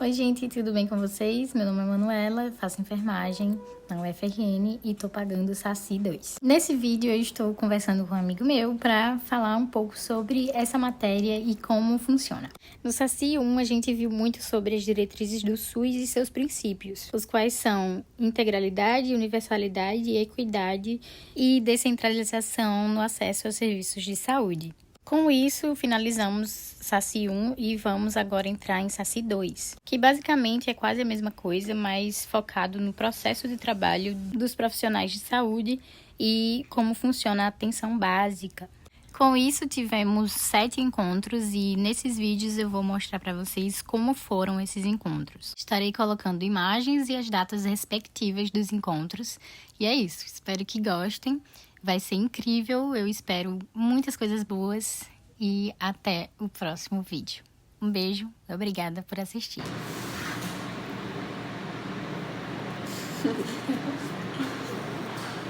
Oi gente, tudo bem com vocês? Meu nome é Manuela, faço enfermagem na UFRN e tô pagando Saci 2. Nesse vídeo eu estou conversando com um amigo meu para falar um pouco sobre essa matéria e como funciona. No Saci 1 a gente viu muito sobre as diretrizes do SUS e seus princípios, os quais são integralidade, universalidade, equidade e descentralização no acesso aos serviços de saúde. Com isso, finalizamos Saci 1 e vamos agora entrar em Saci 2, que basicamente é quase a mesma coisa, mas focado no processo de trabalho dos profissionais de saúde e como funciona a atenção básica. Com isso, tivemos 7 encontros e nesses vídeos eu vou mostrar para vocês como foram esses encontros. Estarei colocando imagens e as datas respectivas dos encontros. E é isso, espero que gostem. Vai ser incrível, eu espero muitas coisas boas e até o próximo vídeo. Um beijo, obrigada por assistir.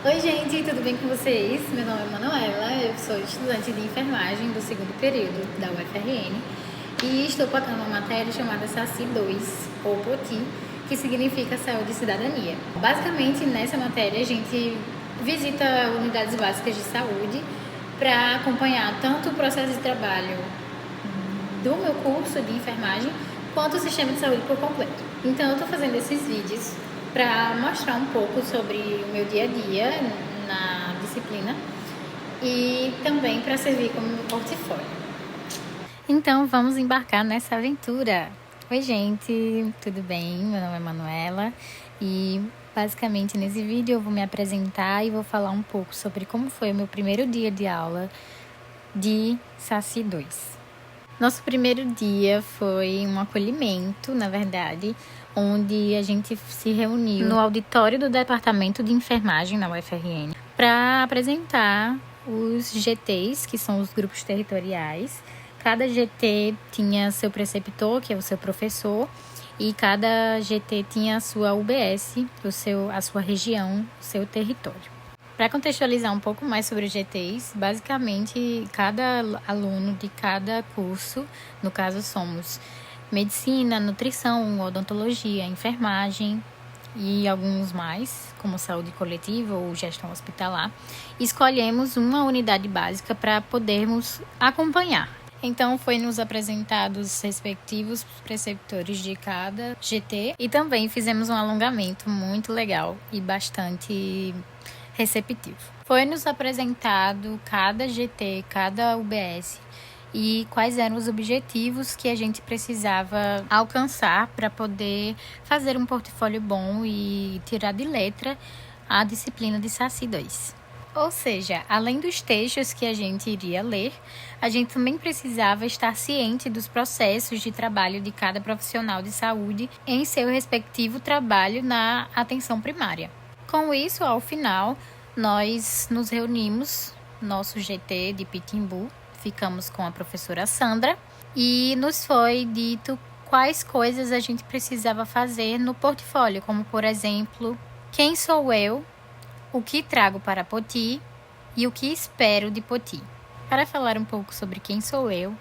Oi gente, tudo bem com vocês? Meu nome é Manuela, eu sou estudante de enfermagem do segundo período da UFRN e estou pagando uma matéria chamada Saci 2, ou POTI, que significa Saúde e Cidadania. Basicamente, nessa matéria a gente visita unidades básicas de saúde para acompanhar tanto o processo de trabalho do meu curso de enfermagem quanto o sistema de saúde por completo. Então eu estou fazendo esses vídeos para mostrar um pouco sobre o meu dia a dia na disciplina e também para servir como portfólio. Então vamos embarcar nessa aventura. Oi gente, tudo bem? Meu nome é Manuela e basicamente nesse vídeo eu vou me apresentar e vou falar um pouco sobre como foi o meu primeiro dia de aula de Saci 2. Nosso primeiro dia foi um acolhimento, na verdade, onde a gente se reuniu no auditório do Departamento de Enfermagem na UFRN para apresentar os GTs, que são os grupos territoriais. Cada GT tinha seu preceptor, que é o seu professor, e cada GT tinha a sua UBS, a sua região, o seu território. Para contextualizar um pouco mais sobre os GTs, basicamente cada aluno de cada curso, no caso somos medicina, nutrição, odontologia, enfermagem e alguns mais, como saúde coletiva ou gestão hospitalar, escolhemos uma unidade básica para podermos acompanhar. Então, foi nos apresentados os respectivos preceptores de cada GT e também fizemos um alongamento muito legal e bastante receptivo. Foi nos apresentado cada GT, cada UBS e quais eram os objetivos que a gente precisava alcançar para poder fazer um portfólio bom e tirar de letra a disciplina de Saci 2. Ou seja, além dos textos que a gente iria ler, a gente também precisava estar ciente dos processos de trabalho de cada profissional de saúde em seu respectivo trabalho na atenção primária. Com isso, ao final, nós nos reunimos, nosso GT de Pitimbu, ficamos com a professora Sandra e nos foi dito quais coisas a gente precisava fazer no portfólio, como por exemplo, quem sou eu, o que trago para Poti e o que espero de Poti. Para falar um pouco sobre quem sou eu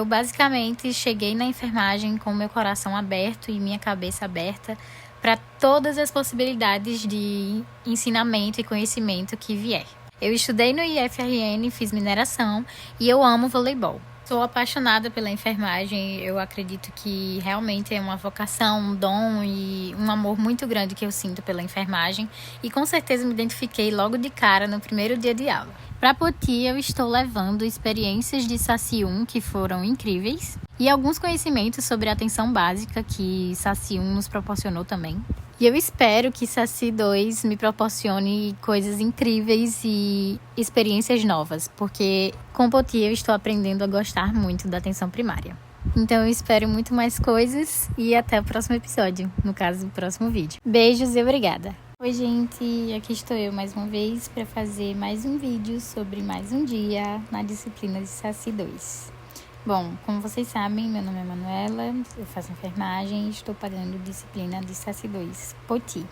basicamente cheguei na enfermagem com meu coração aberto e minha cabeça aberta para todas as possibilidades de ensinamento e conhecimento que vier. Eu estudei no IFRN, fiz mineração e eu amo voleibol. Sou apaixonada pela enfermagem, eu acredito que realmente é uma vocação, um dom e um amor muito grande que eu sinto pela enfermagem e com certeza me identifiquei logo de cara no primeiro dia de aula. Para Poti, eu estou levando experiências de Saci 1 que foram incríveis e alguns conhecimentos sobre a atenção básica que Saci 1 nos proporcionou também. E eu espero que Saci 2 me proporcione coisas incríveis e experiências novas, porque com Poti eu estou aprendendo a gostar muito da atenção primária. Então eu espero muito mais coisas e até o próximo episódio, no caso, o próximo vídeo. Beijos e obrigada! Oi gente, aqui estou eu mais uma vez para fazer mais um vídeo sobre mais um dia na disciplina de Saci 2. Bom, como vocês sabem, meu nome é Manuela, eu faço enfermagem e estou pagando disciplina de Saci 2, Poti.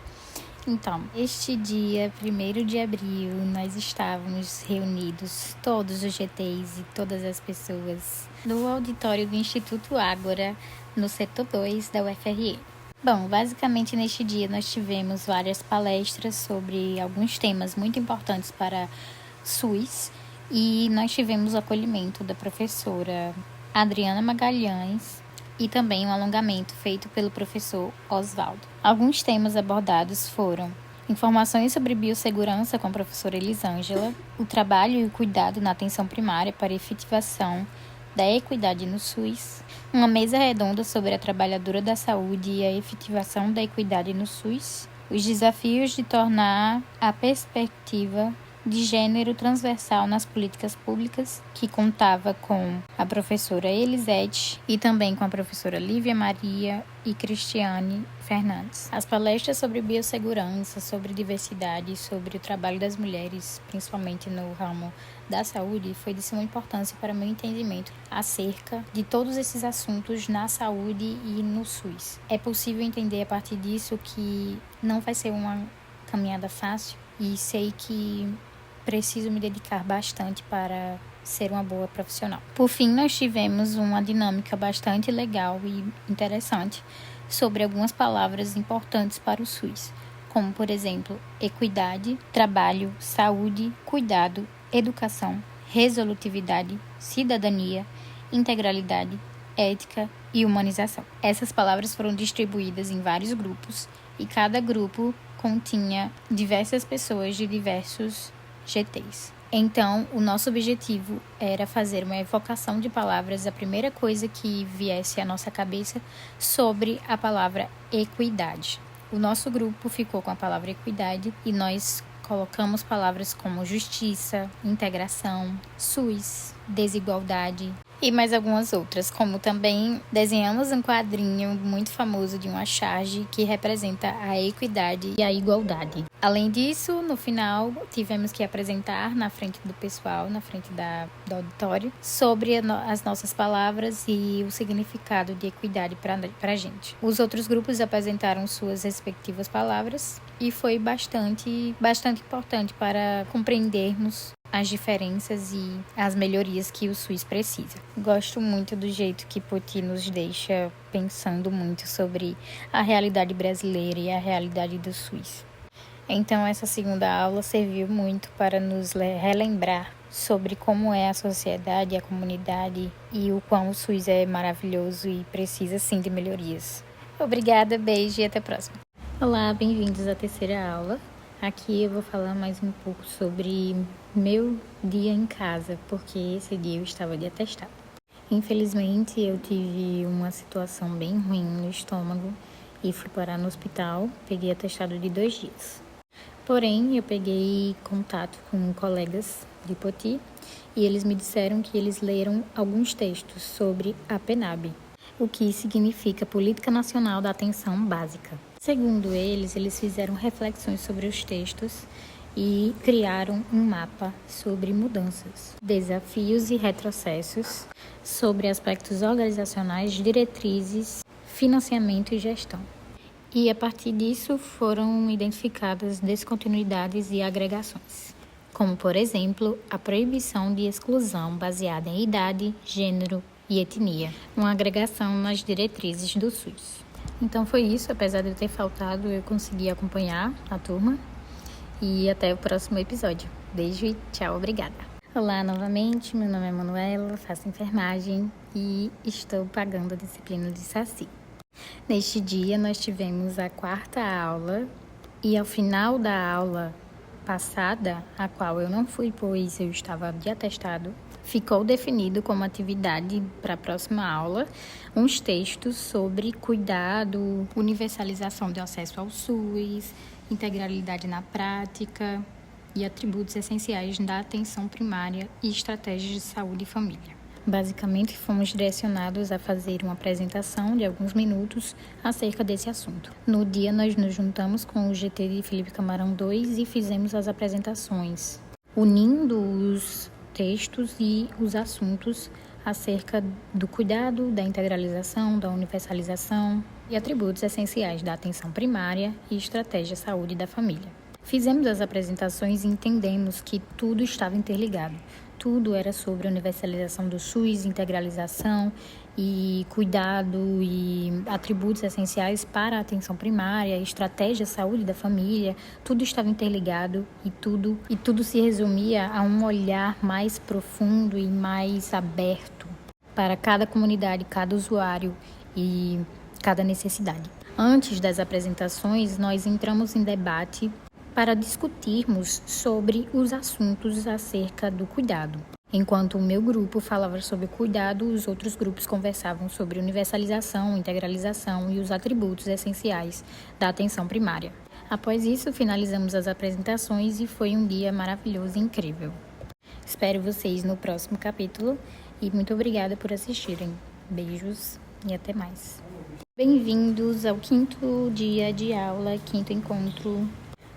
Então, este dia, 1º de abril, nós estávamos reunidos, todos os GTs e todas as pessoas, no auditório do Instituto Ágora, no setor 2 da UFRN. Bom, basicamente neste dia nós tivemos várias palestras sobre alguns temas muito importantes para SUS e nós tivemos o acolhimento da professora Adriana Magalhães e também um alongamento feito pelo professor Oswaldo. Alguns temas abordados foram informações sobre biossegurança com a professora Elisângela, o trabalho e o cuidado na atenção primária para efetivação da equidade no SUS, uma mesa redonda sobre a trabalhadora da saúde e a efetivação da equidade no SUS, os desafios de tornar a perspectiva de gênero transversal nas políticas públicas, que contava com a professora Elisete e também com a professora Lívia Maria e Cristiane Fernandes. As palestras sobre biossegurança, sobre diversidade e sobre o trabalho das mulheres, principalmente no ramo da saúde, foi de suma importância para meu entendimento acerca de todos esses assuntos na saúde e no SUS. É possível entender a partir disso que não vai ser uma caminhada fácil e sei que preciso me dedicar bastante para ser uma boa profissional. Por fim, nós tivemos uma dinâmica bastante legal e interessante sobre algumas palavras importantes para o SUS, como, por exemplo, equidade, trabalho, saúde, cuidado, educação, resolutividade, cidadania, integralidade, ética e humanização. Essas palavras foram distribuídas em vários grupos e cada grupo continha diversas pessoas de diversos GTs. Então, o nosso objetivo era fazer uma evocação de palavras, a primeira coisa que viesse à nossa cabeça sobre a palavra equidade. O nosso grupo ficou com a palavra equidade e nós colocamos palavras como justiça, integração, SUS, desigualdade e mais algumas outras, como também desenhamos um quadrinho muito famoso de uma charge que representa a equidade e a igualdade. Além disso, no final, tivemos que apresentar na frente do pessoal, na frente do auditório, sobre as nossas palavras e o significado de equidade para a gente. Os outros grupos apresentaram suas respectivas palavras e foi bastante importante para compreendermos as diferenças e as melhorias que o SUS precisa. Gosto muito do jeito que Poti nos deixa pensando muito sobre a realidade brasileira e a realidade do SUS. Então, essa segunda aula serviu muito para nos relembrar sobre como é a sociedade, a comunidade e o quão o SUS é maravilhoso e precisa sim de melhorias. Obrigada, beijo e até a próxima. Olá, bem-vindos à terceira aula. Aqui eu vou falar mais um pouco sobre meu dia em casa, porque esse dia eu estava de atestado. Infelizmente, eu tive uma situação bem ruim no estômago e fui parar no hospital. Peguei atestado de 2 dias. Porém, eu peguei contato com colegas de Poti e eles me disseram que eles leram alguns textos sobre a PNAB, o que significa Política Nacional da Atenção Básica. Segundo eles fizeram reflexões sobre os textos e criaram um mapa sobre mudanças, desafios e retrocessos, sobre aspectos organizacionais, diretrizes, financiamento e gestão. E a partir disso foram identificadas descontinuidades e agregações, como, por exemplo, a proibição de exclusão baseada em idade, gênero e etnia, uma agregação nas diretrizes do SUS. Então foi isso, apesar de eu ter faltado, eu consegui acompanhar a turma e até o próximo episódio. Beijo e tchau, obrigada. Olá novamente, meu nome é Manuela, faço enfermagem e estou pagando a disciplina de Saci. Neste dia nós tivemos a 4ª aula e ao final da aula passada, a qual eu não fui pois eu estava de atestado, ficou definido como atividade para a próxima aula uns textos sobre cuidado, universalização do acesso ao SUS, integralidade na prática e atributos essenciais da atenção primária e estratégias de saúde e família. Basicamente, fomos direcionados a fazer uma apresentação de alguns minutos acerca desse assunto. No dia, nós nos juntamos com o GT de Felipe Camarão 2 e fizemos as apresentações, unindo os textos e os assuntos acerca do cuidado, da integralização, da universalização, e atributos essenciais da atenção primária e estratégia saúde da família. Fizemos as apresentações e entendemos que tudo estava interligado. Tudo era sobre a universalização do SUS, integralização e cuidado e atributos essenciais para a atenção primária, estratégia saúde da família. Tudo estava interligado e tudo se resumia a um olhar mais profundo e mais aberto para cada comunidade, cada usuário e cada necessidade. Antes das apresentações, nós entramos em debate para discutirmos sobre os assuntos acerca do cuidado. Enquanto o meu grupo falava sobre cuidado, os outros grupos conversavam sobre universalização, integralização e os atributos essenciais da atenção primária. Após isso, finalizamos as apresentações e foi um dia maravilhoso e incrível. Espero vocês no próximo capítulo e muito obrigada por assistirem. Beijos e até mais. Bem-vindos ao 5º dia de aula, 5º encontro.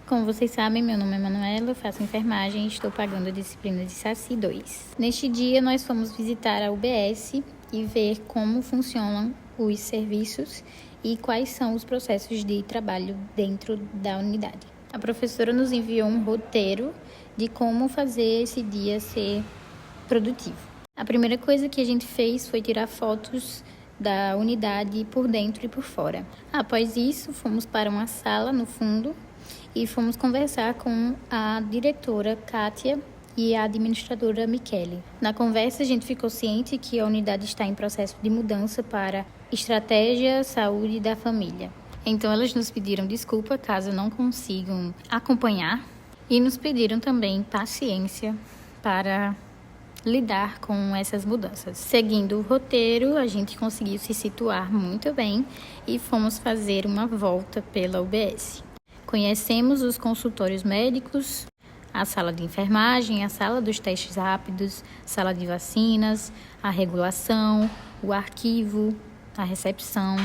Como vocês sabem, meu nome é Manuela, faço enfermagem e estou pagando a disciplina de SACI 2. Neste dia, nós fomos visitar a UBS e ver como funcionam os serviços e quais são os processos de trabalho dentro da unidade. A professora nos enviou um roteiro de como fazer esse dia ser produtivo. A primeira coisa que a gente fez foi tirar fotos da unidade por dentro e por fora. Após isso, fomos para uma sala no fundo e fomos conversar com a diretora Kátia e a administradora Michele. Na conversa, a gente ficou ciente que a unidade está em processo de mudança para estratégia saúde da família. Então, elas nos pediram desculpa caso não consigam acompanhar e nos pediram também paciência para lidar com essas mudanças. Seguindo o roteiro, a gente conseguiu se situar muito bem e fomos fazer uma volta pela UBS. Conhecemos os consultórios médicos, a sala de enfermagem, a sala dos testes rápidos, sala de vacinas, a regulação, o arquivo, a recepção,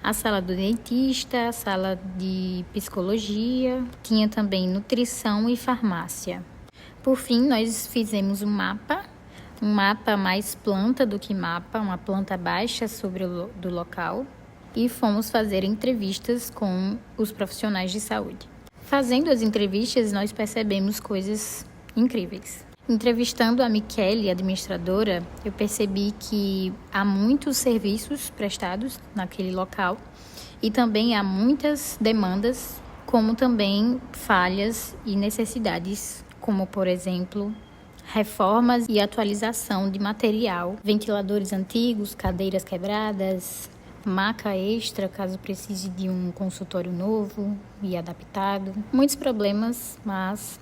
a sala do dentista, a sala de psicologia, tinha também nutrição e farmácia. Por fim, nós fizemos um mapa mais planta do que mapa, uma planta baixa sobre do local, e fomos fazer entrevistas com os profissionais de saúde. Fazendo as entrevistas, nós percebemos coisas incríveis. Entrevistando a Michele, administradora, eu percebi que há muitos serviços prestados naquele local e também há muitas demandas, como também falhas e necessidades, como, por exemplo, reformas e atualização de material, ventiladores antigos, cadeiras quebradas, maca extra caso precise de um consultório novo e adaptado. Muitos problemas, mas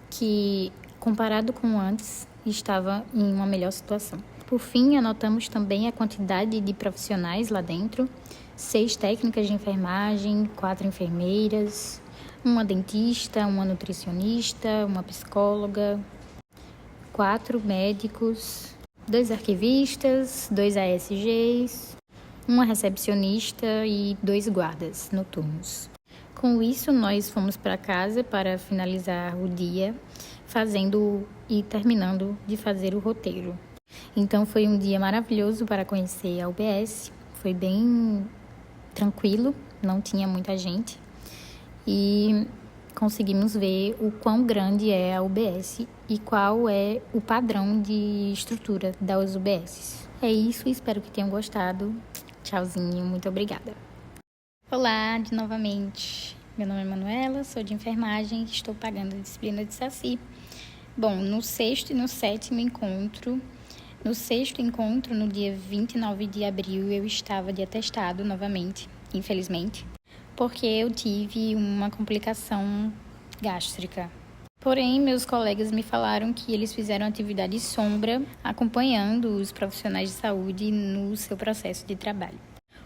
que, comparado com antes, estava em uma melhor situação. Por fim, anotamos também a quantidade de profissionais lá dentro: 6 técnicas de enfermagem, 4 enfermeiras, uma dentista, uma nutricionista, uma psicóloga, 4 médicos, 2 arquivistas, 2 ASGs, uma recepcionista e 2 guardas noturnos. Com isso, nós fomos para casa para finalizar o dia, fazendo e terminando de fazer o roteiro. Então, foi um dia maravilhoso para conhecer a UBS. Foi bem tranquilo, não tinha muita gente. E conseguimos ver o quão grande é a UBS e qual é o padrão de estrutura das UBSs. É isso, espero que tenham gostado. Tchauzinho, muito obrigada. Olá, novamente. Meu nome é Manuela, sou de enfermagem e estou pagando a disciplina de SACI. Bom, no 6º e no 7º encontro, no 6º encontro, no dia 29 de abril, eu estava de atestado novamente, infelizmente, porque eu tive uma complicação gástrica. Porém, meus colegas me falaram que eles fizeram atividade sombra, acompanhando os profissionais de saúde no seu processo de trabalho.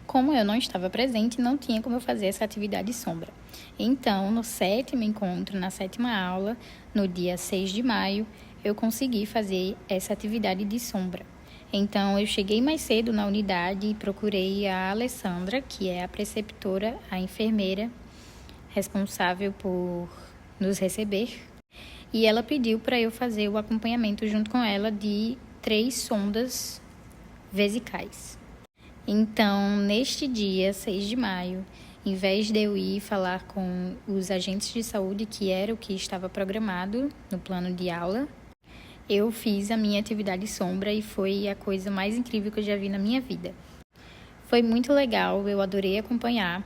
Como eu não estava presente, não tinha como eu fazer essa atividade sombra. Então, no 7º encontro, na 7ª aula, no dia 6 de maio, eu consegui fazer essa atividade de sombra. Então, eu cheguei mais cedo na unidade e procurei a Alessandra, que é a preceptora, a enfermeira responsável por nos receber. E ela pediu para eu fazer o acompanhamento junto com ela de 3 sondas vesicais. Então, neste dia, 6 de maio, em vez de eu ir falar com os agentes de saúde, que era o que estava programado no plano de aula, eu fiz a minha atividade sombra e foi a coisa mais incrível que eu já vi na minha vida. Foi muito legal, eu adorei acompanhar.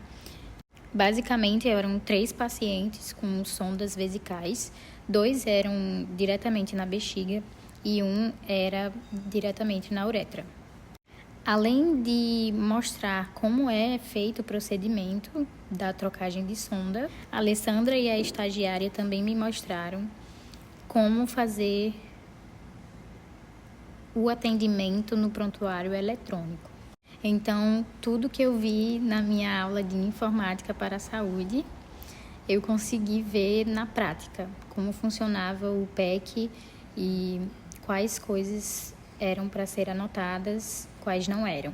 Basicamente, eram 3 pacientes com sondas vesicais, 2 eram diretamente na bexiga e 1 era diretamente na uretra. Além de mostrar como é feito o procedimento da trocagem de sonda, a Alessandra e a estagiária também me mostraram como fazer o atendimento no prontuário eletrônico. Então, tudo que eu vi na minha aula de informática para a saúde, eu consegui ver na prática como funcionava o PEC e quais coisas eram para ser anotadas, quais não eram.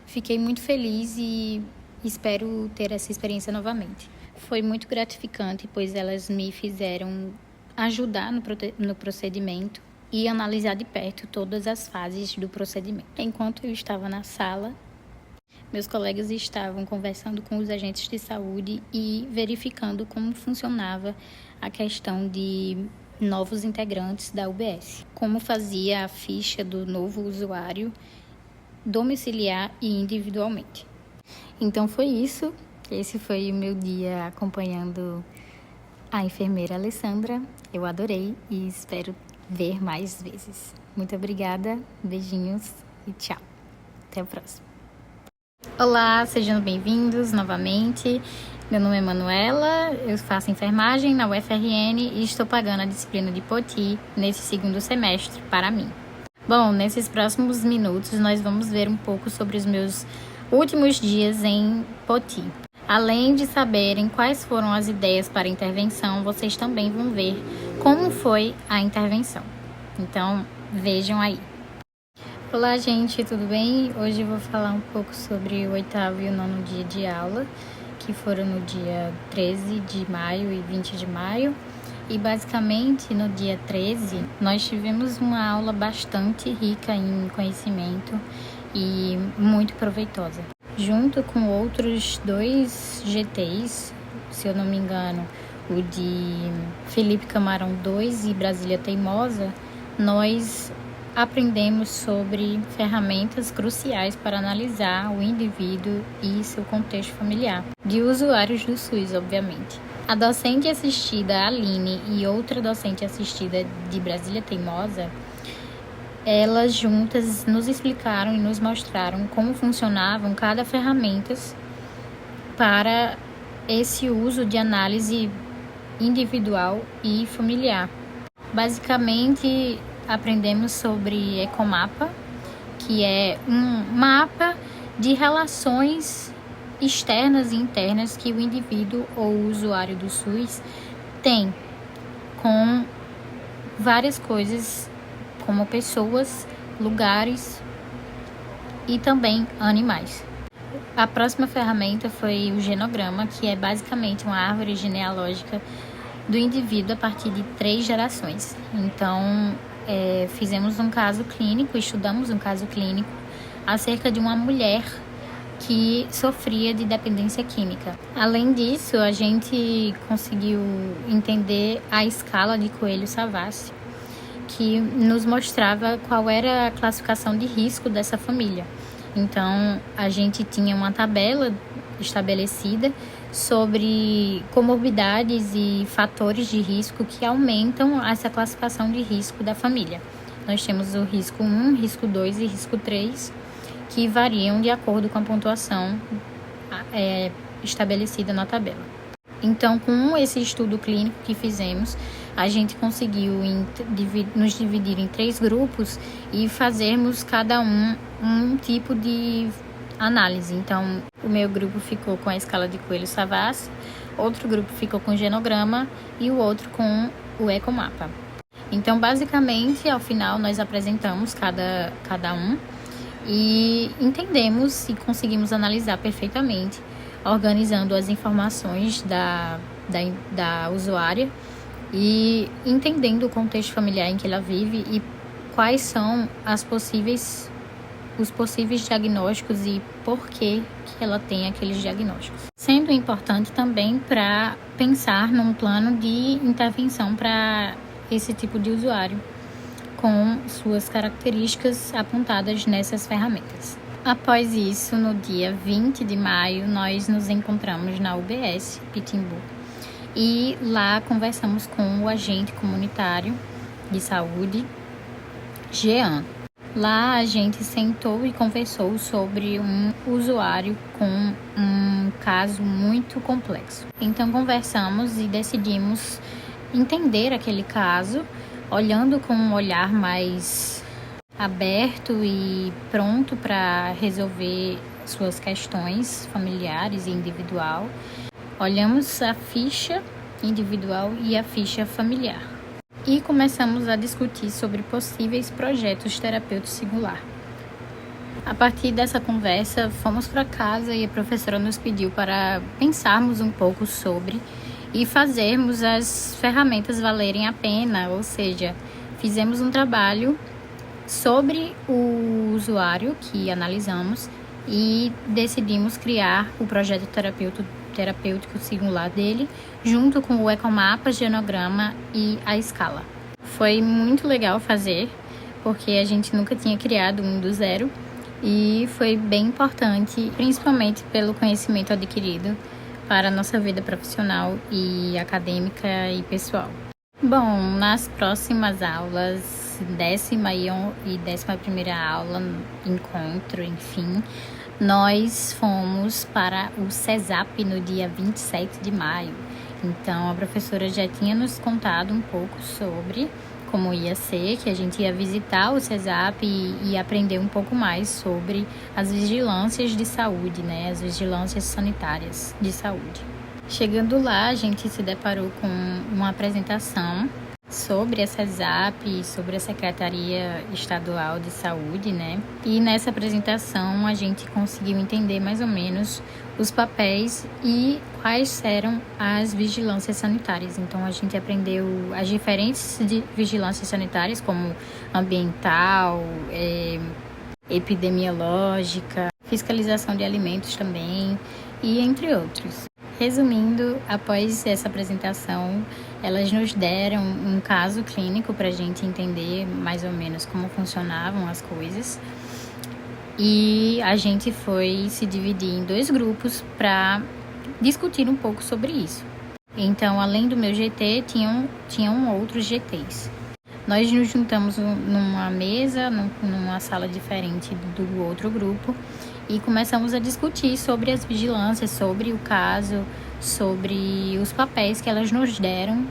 Fiquei muito feliz e espero ter essa experiência novamente. Foi muito gratificante, pois elas me fizeram ajudar no procedimento e analisar de perto todas as fases do procedimento. Enquanto eu estava na sala, meus colegas estavam conversando com os agentes de saúde e verificando como funcionava a questão de novos integrantes da UBS, como fazia a ficha do novo usuário domiciliar e individualmente. Então foi isso, esse foi o meu dia acompanhando a enfermeira Alessandra. Eu adorei e espero ver mais vezes. Muito obrigada, beijinhos e tchau. Até o próximo. Olá, sejam bem-vindos novamente. Meu nome é Manuela, eu faço enfermagem na UFRN e estou pagando a disciplina de Poti nesse segundo semestre para mim. Bom, nesses próximos minutos nós vamos ver um pouco sobre os meus últimos dias em Poti. Além de saberem quais foram as ideias para a intervenção, vocês também vão ver como foi a intervenção. Então, vejam aí. Olá, gente, tudo bem? Hoje eu vou falar um pouco sobre o 8º e o 9º dia de aula, que foram no dia 13 de maio e 20 de maio. E basicamente, no dia 13, nós tivemos uma aula bastante rica em conhecimento e muito proveitosa. Junto com outros 2 GTs, se eu não me engano, o de Felipe Camarão 2 e Brasília Teimosa, nós aprendemos sobre ferramentas cruciais para analisar o indivíduo e seu contexto familiar, de usuários do SUS, obviamente. A docente assistida, Aline, e outra docente assistida de Brasília Teimosa, elas juntas nos explicaram e nos mostraram como funcionavam cada ferramenta para esse uso de análise individual e familiar. Basicamente, aprendemos sobre Ecomapa, que é um mapa de relações externas e internas que o indivíduo ou o usuário do SUS tem com várias coisas, como pessoas, lugares e também animais. A próxima ferramenta foi o genograma, que é basicamente uma árvore genealógica do indivíduo a partir de 3 gerações. Então, fizemos um caso clínico, estudamos um caso clínico acerca de uma mulher que sofria de dependência química. Além disso, a gente conseguiu entender a escala de Coelho-Savassi, que nos mostrava qual era a classificação de risco dessa família. Então, a gente tinha uma tabela estabelecida sobre comorbidades e fatores de risco que aumentam essa classificação de risco da família. Nós temos o risco 1, risco 2 e risco 3, que variam de acordo com a pontuação estabelecida na tabela. Então, com esse estudo clínico que fizemos, a gente conseguiu nos dividir em 3 grupos e fazermos cada um tipo de análise. Então, o meu grupo ficou com a escala de Coelho-Savassi, outro grupo ficou com o genograma e o outro com o Ecomapa. Então, basicamente, ao final, nós apresentamos cada um e entendemos e conseguimos analisar perfeitamente, organizando as informações da usuária e entendendo o contexto familiar em que ela vive e quais são as possíveis os possíveis diagnósticos e por que ela tem aqueles diagnósticos. Sendo importante também para pensar num plano de intervenção para esse tipo de usuário, com suas características apontadas nessas ferramentas. Após isso, no dia 20 de maio, nós nos encontramos na UBS Pitimbu e lá conversamos com o agente comunitário de saúde, Jean. Lá a gente sentou e conversou sobre um usuário com um caso muito complexo. Então conversamos e decidimos entender aquele caso, olhando com um olhar mais aberto e pronto para resolver suas questões familiares e individual. Olhamos a ficha individual e a ficha familiar. E começamos a discutir sobre possíveis projetos terapêuticos singular. A partir dessa conversa, fomos para casa e a professora nos pediu para pensarmos um pouco sobre e fazermos as ferramentas valerem a pena, ou seja, fizemos um trabalho sobre o usuário que analisamos e decidimos criar o projeto terapêutico singular dele, junto com o ecomapa, genograma e a escala. Foi muito legal fazer, porque a gente nunca tinha criado um do zero e foi bem importante, principalmente pelo conhecimento adquirido para a nossa vida profissional e acadêmica e pessoal. Bom, nas próximas aulas, 10ª e 11ª aula, encontro, enfim, nós fomos para o CESAP no dia 27 de maio. Então, a professora já tinha nos contado um pouco sobre como ia ser, que a gente ia visitar o CESAP e aprender um pouco mais sobre as vigilâncias de saúde, né? As vigilâncias sanitárias de saúde. Chegando lá, a gente se deparou com uma apresentação sobre a CESAP, sobre a Secretaria Estadual de Saúde, né? E nessa apresentação a gente conseguiu entender mais ou menos os papéis e quais eram as vigilâncias sanitárias. Então a gente aprendeu as diferentes vigilâncias sanitárias, como ambiental, epidemiológica, fiscalização de alimentos também, e entre outros. Resumindo, após essa apresentação, elas nos deram um caso clínico para a gente entender mais ou menos como funcionavam as coisas. E a gente foi se dividir em 2 grupos para discutir um pouco sobre isso. Então, além do meu GT, tinham outros GTs. Nós nos juntamos numa mesa, numa sala diferente do outro grupo, e começamos a discutir sobre as vigilâncias, sobre o caso, sobre os papéis que elas nos deram,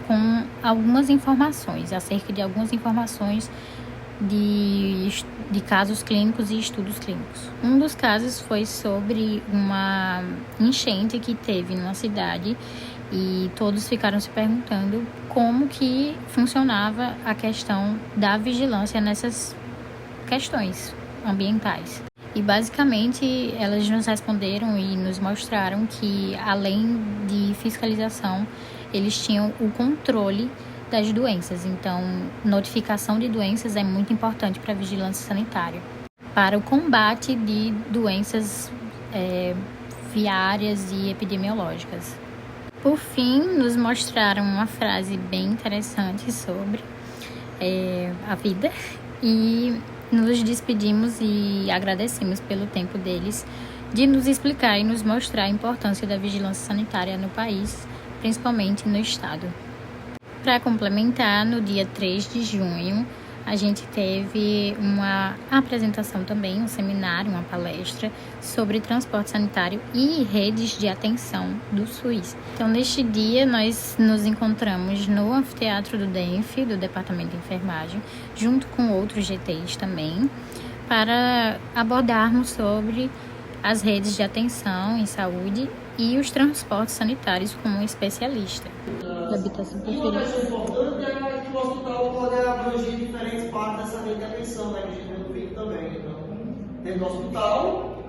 com algumas informações, acerca de algumas informações de casos clínicos e estudos clínicos. Um dos casos foi sobre uma enchente que teve numa cidade e todos ficaram se perguntando como que funcionava a questão da vigilância nessas questões ambientais. E basicamente elas nos responderam e nos mostraram que, além de fiscalização, eles tinham o controle das doenças. Então, notificação de doenças é muito importante para a vigilância sanitária, para o combate de doenças viárias e epidemiológicas. Por fim, nos mostraram uma frase bem interessante sobre a vida e nos despedimos e agradecemos pelo tempo deles de nos explicar e nos mostrar a importância da vigilância sanitária no país, principalmente no estado. Para complementar, no dia 3 de junho, a gente teve uma apresentação também, um seminário, uma palestra sobre transporte sanitário e redes de atenção do SUS. Então, neste dia, nós nos encontramos no anfiteatro do DENF, do Departamento de Enfermagem, junto com outros GTs também, para abordarmos sobre as redes de atenção em saúde e os transportes sanitários com um especialista. E uma questão importante é que o hospital pode abranger diferentes partes dessa rede de atenção, né, que a gente tem feito também. Então, dentro do hospital,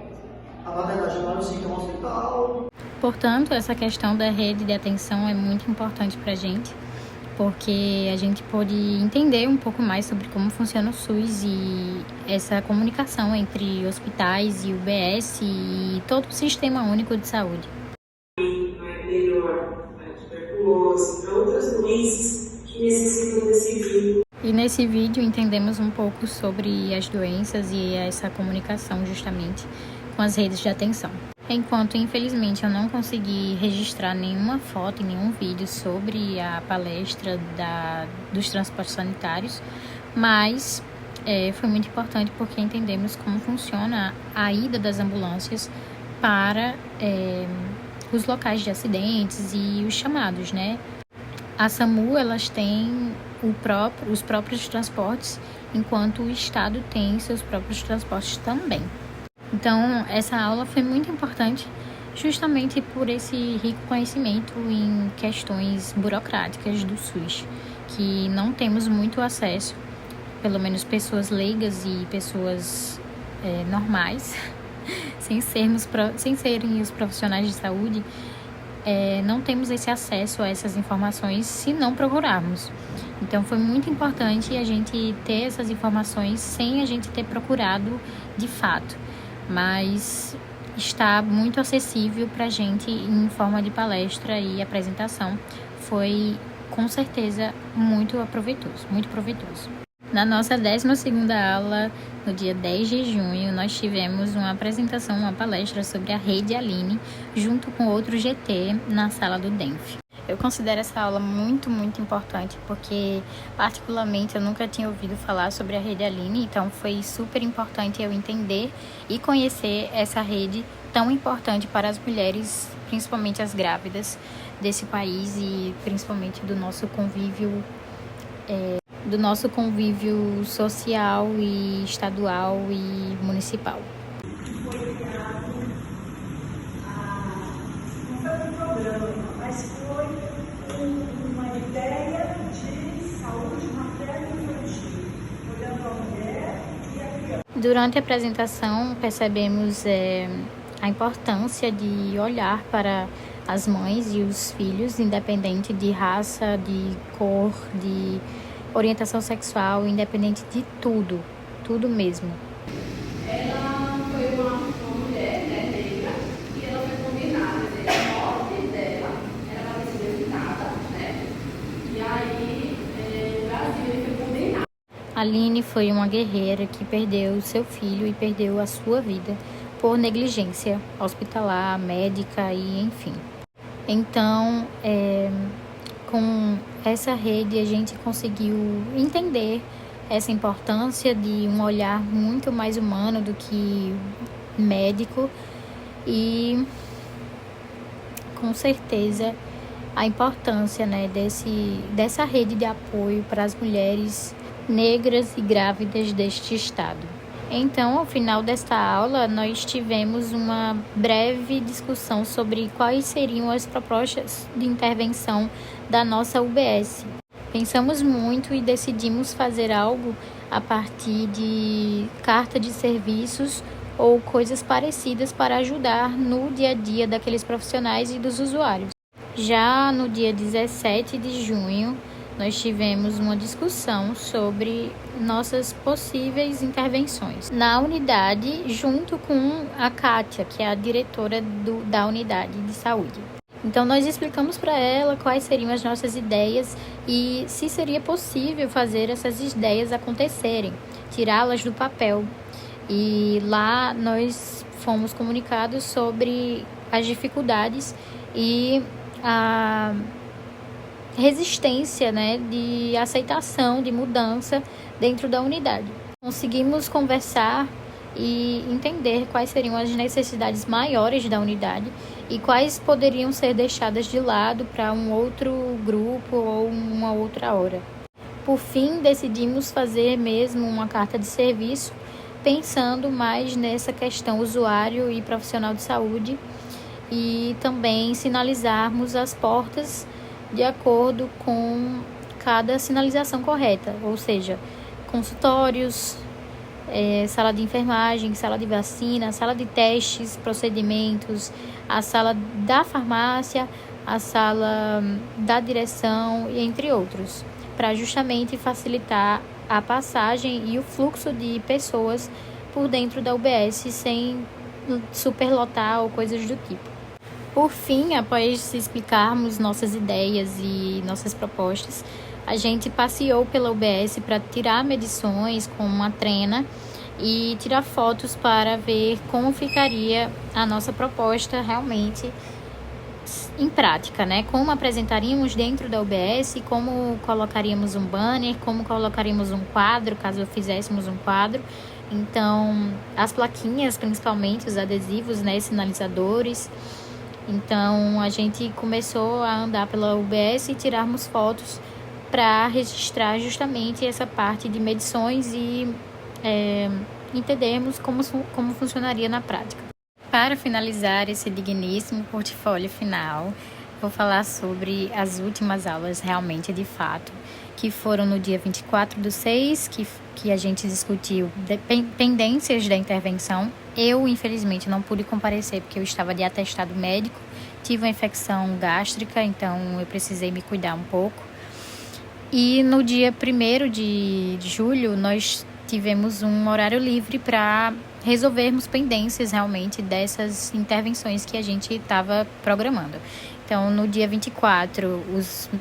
a maternidade é um hospital. Portanto, essa questão da rede de atenção é muito importante para a gente, porque a gente pôde entender um pouco mais sobre como funciona o SUS e essa comunicação entre hospitais e UBS e todo o Sistema Único de Saúde. Melhor a tuberculose, para outras doenças que necessitam desse vínculo. E nesse vídeo entendemos um pouco sobre as doenças e essa comunicação justamente com as redes de atenção. Enquanto, infelizmente, eu não consegui registrar nenhuma foto e nenhum vídeo sobre a palestra dos transportes sanitários, mas foi muito importante porque entendemos como funciona a ida das ambulâncias para os locais de acidentes e os chamados, né? A SAMU, elas têm os próprios transportes, enquanto o Estado tem seus próprios transportes também. Então, essa aula foi muito importante justamente por esse rico conhecimento em questões burocráticas do SUS, que não temos muito acesso, pelo menos pessoas leigas e pessoas normais, sem serem os profissionais de saúde, não temos esse acesso a essas informações se não procurarmos. Então, foi muito importante a gente ter essas informações sem a gente ter procurado de fato. Mas está muito acessível para a gente em forma de palestra e apresentação. Foi, com certeza, muito proveitoso. Na nossa 12ª aula, no dia 10 de junho, nós tivemos uma apresentação, uma palestra sobre a Rede Aline, junto com outro GT, na sala do DENF. Eu considero essa aula muito importante, porque particularmente eu nunca tinha ouvido falar sobre a Rede Aline, então foi super importante eu entender e conhecer essa rede tão importante para as mulheres, principalmente as grávidas desse país e principalmente do nosso convívio social e estadual e municipal. Mas foi uma ideia de saúde materno-infantil, olhando a mulher e a criança. Durante a apresentação, percebemos a importância de olhar para as mães e os filhos, independente de raça, de cor, de orientação sexual, independente de tudo mesmo. Ela foi uma mulher, né, negra, e ela foi condenada, a morte dela era para ser definada, né? E aí o Brasil foi condenado. Aline foi uma guerreira que perdeu seu filho e perdeu a sua vida por negligência hospitalar, médica e enfim. Então, com essa rede a gente conseguiu entender essa importância de um olhar muito mais humano do que médico e com certeza a importância, né, dessa rede de apoio para as mulheres negras e grávidas deste estado. Então, ao final desta aula, nós tivemos uma breve discussão sobre quais seriam as propostas de intervenção da nossa UBS. Pensamos muito e decidimos fazer algo a partir de carta de serviços ou coisas parecidas para ajudar no dia a dia daqueles profissionais e dos usuários. Já no dia 17 de junho, nós tivemos uma discussão sobre nossas possíveis intervenções na unidade, junto com a Kátia, que é a diretora da unidade de saúde. Então, nós explicamos para ela quais seriam as nossas ideias e se seria possível fazer essas ideias acontecerem, tirá-las do papel. E lá nós fomos comunicados sobre as dificuldades e a resistência, né, de aceitação, de mudança dentro da unidade. Conseguimos conversar e entender quais seriam as necessidades maiores da unidade e quais poderiam ser deixadas de lado para um outro grupo ou uma outra hora. Por fim, decidimos fazer mesmo uma carta de serviço, pensando mais nessa questão usuário e profissional de saúde e também sinalizarmos as portas de acordo com cada sinalização correta, ou seja, consultórios, sala de enfermagem, sala de vacina, sala de testes, procedimentos, a sala da farmácia, a sala da direção e entre outros, para justamente facilitar a passagem e o fluxo de pessoas por dentro da UBS sem superlotar ou coisas do tipo. Por fim, após explicarmos nossas ideias e nossas propostas, a gente passeou pela UBS para tirar medições com uma trena e tirar fotos para ver como ficaria a nossa proposta realmente em prática, né? Como apresentaríamos dentro da UBS, como colocaríamos um banner, como colocaríamos um quadro, caso fizéssemos um quadro. Então, as plaquinhas, principalmente, os adesivos, né? Sinalizadores. Então, a gente começou a andar pela UBS e tirarmos fotos para registrar justamente essa parte de medições e entendermos como funcionaria na prática. Para finalizar esse digníssimo portfólio final, vou falar sobre as últimas aulas realmente de fato, que foram no dia 24/6, que a gente discutiu pendências da intervenção. Eu, infelizmente, não pude comparecer porque eu estava de atestado médico, tive uma infecção gástrica, então eu precisei me cuidar um pouco. E no dia 1º de julho, nós tivemos um horário livre para resolvermos pendências realmente dessas intervenções que a gente estava programando. Então, no dia 24,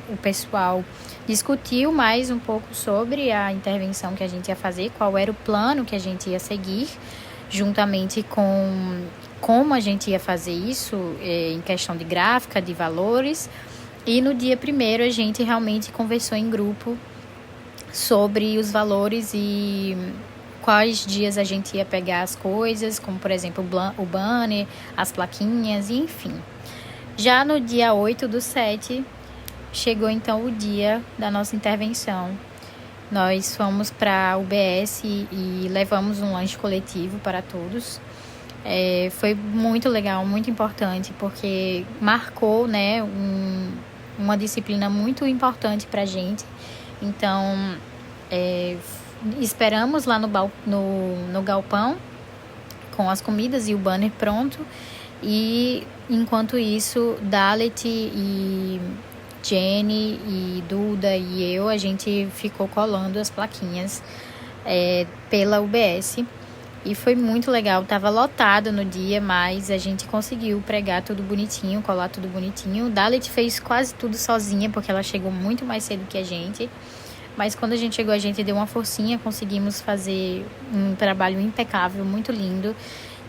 o pessoal discutiu mais um pouco sobre a intervenção que a gente ia fazer, qual era o plano que a gente ia seguir, juntamente com como a gente ia fazer isso em questão de gráfica, de valores. E no dia 1º, a gente realmente conversou em grupo sobre os valores e quais dias a gente ia pegar as coisas, como por exemplo o banner, as plaquinhas, enfim. Já no dia 8/7, chegou então o dia da nossa intervenção. Nós fomos para a UBS e levamos um lanche coletivo para todos. Foi muito legal, muito importante, porque marcou, né, uma disciplina muito importante para a gente. Então, esperamos lá no galpão com as comidas e o banner pronto. E enquanto isso, Dalet e Jenny e Duda e eu, a gente ficou colando as plaquinhas pela UBS. E foi muito legal, estava lotado no dia, mas a gente conseguiu pregar tudo bonitinho, colar tudo bonitinho. Dalet fez quase tudo sozinha, porque ela chegou muito mais cedo que a gente. Mas quando a gente chegou, a gente deu uma forcinha, conseguimos fazer um trabalho impecável, muito lindo.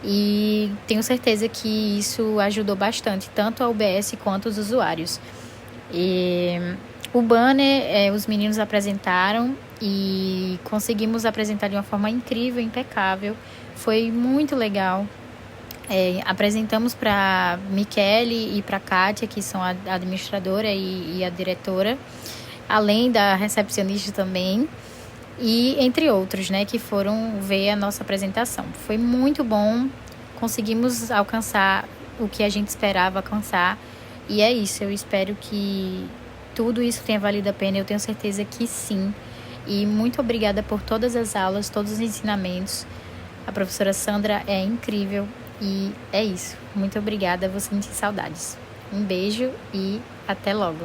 E tenho certeza que isso ajudou bastante, tanto a UBS quanto os usuários. E o banner, os meninos apresentaram e conseguimos apresentar de uma forma incrível, impecável. Foi muito legal. Apresentamos para Michele e para Kátia, que são a administradora e a diretora, além da recepcionista também, e entre outros, né, que foram ver a nossa apresentação. Foi muito bom, conseguimos alcançar o que a gente esperava alcançar, e é isso. Eu espero que tudo isso tenha valido a pena, eu tenho certeza que sim. E muito obrigada por todas as aulas, todos os ensinamentos. A professora Sandra é incrível e é isso. Muito obrigada, vou sentir saudades. Um beijo e até logo.